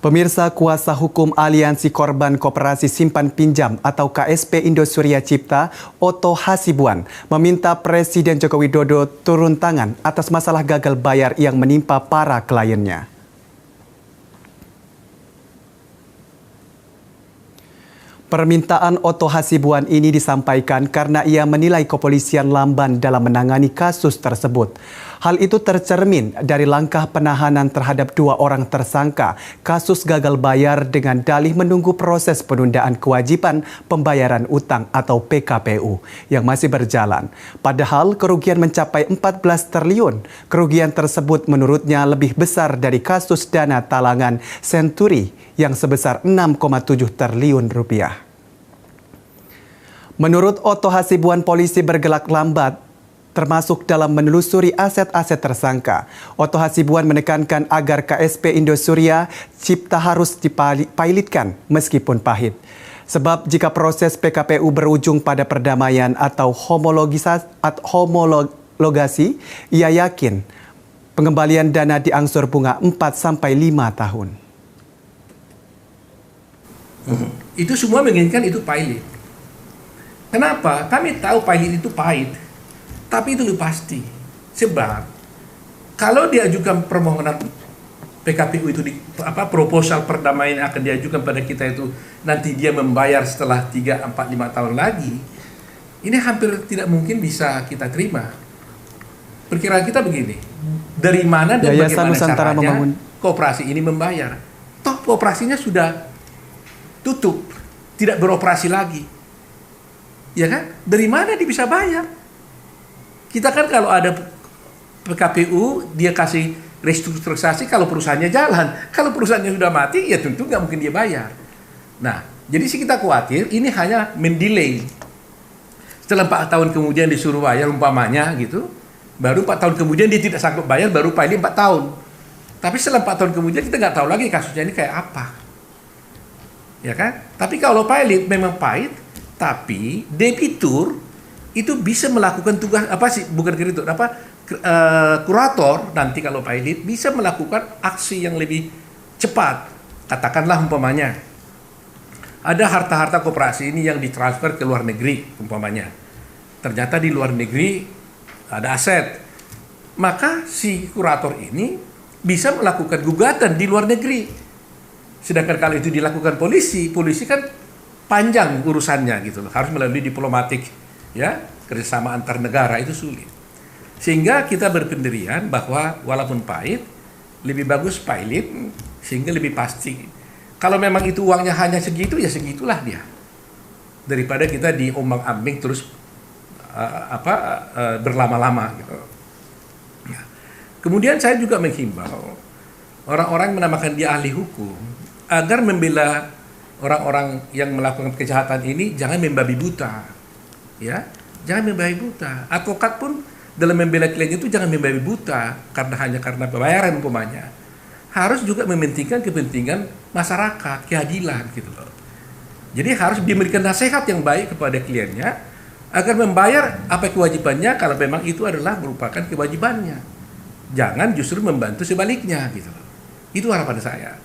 Pemirsa, kuasa hukum Aliansi Korban Koperasi Simpan Pinjam atau KSP Indosuria Cipta, Otto Hasibuan, meminta Presiden Joko Widodo turun tangan atas masalah gagal bayar yang menimpa para kliennya. Permintaan Otto Hasibuan ini disampaikan karena ia menilai kepolisian lamban dalam menangani kasus tersebut. Hal itu tercermin dari langkah penahanan terhadap 2 orang tersangka kasus gagal bayar dengan dalih menunggu proses penundaan kewajiban pembayaran utang atau PKPU yang masih berjalan. Padahal kerugian mencapai 14 triliun. Kerugian tersebut menurutnya lebih besar dari kasus dana talangan Senturi yang sebesar 6,7 triliun rupiah. Menurut Otto Hasibuan, polisi bergerak lambat termasuk dalam menelusuri aset-aset tersangka. Otto Hasibuan menekankan agar KSP Indosuria Cipta harus dipilotkan meskipun pahit. Sebab jika proses PKPU berujung pada perdamaian atau homologasi, ia yakin pengembalian dana diangsur bunga 4-5 tahun. Itu semua menginginkan itu pilot. Kenapa? Kami tahu pilot itu pahit, tapi itu lebih pasti. Sebab kalau diajukan permohonan PKPU itu proposal perdamaian akan diajukan pada kita itu nanti dia membayar setelah 3, 4, 5 tahun lagi, ini hampir tidak mungkin bisa kita terima. Perkiraan kita begini, dari mana dan bagaimana caranya koperasi ini membayar? Toh koperasinya sudah tutup, tidak beroperasi lagi. Ya kan? Dari mana dia bisa bayar? Kita kan kalau ada PKPU, dia kasih restrukturisasi kalau perusahaannya jalan. Kalau perusahaannya sudah mati, ya tentu nggak mungkin dia bayar. Nah, jadi sih kita khawatir ini hanya mendelay. Setelah 4 tahun kemudian disuruh bayar umpamanya gitu, baru 4 tahun kemudian dia tidak sanggup bayar, baru pilot 4 tahun. Tapi setelah 4 tahun kemudian kita nggak tahu lagi kasusnya ini kayak apa. Ya kan? Tapi kalau pilot memang pahit, tapi debitur itu bisa melakukan tugas kurator nanti kalau pilot bisa melakukan aksi yang lebih cepat. Katakanlah umpamanya ada harta-harta koperasi ini yang ditransfer ke luar negeri umpamanya. Ternyata di luar negeri ada aset. Maka si kurator ini bisa melakukan gugatan di luar negeri. Sedangkan kalau itu dilakukan polisi kan panjang urusannya gitu loh, harus melalui diplomatik, ya, kerjasama antar negara itu sulit. Sehingga kita berpendirian bahwa walaupun pahit, lebih bagus pilot sehingga lebih pasti. Kalau memang itu uangnya hanya segitu, ya segitulah dia. Daripada kita diombang-ambing terus berlama-lama gitu. Ya. Kemudian saya juga menghimbau orang-orang menamakan dia ahli hukum agar membela orang-orang yang melakukan kejahatan ini jangan membabi buta, ya, jangan membabi buta. Advokat pun dalam membela klien itu jangan membabi buta karena pembayaran umpamanya. Harus juga mementingkan kepentingan masyarakat, keadilan gitu loh. Jadi harus diberikan nasihat yang baik kepada kliennya agar membayar apa kewajibannya kalau memang itu adalah merupakan kewajibannya. Jangan justru membantu sebaliknya gitu loh. Itu harapan saya.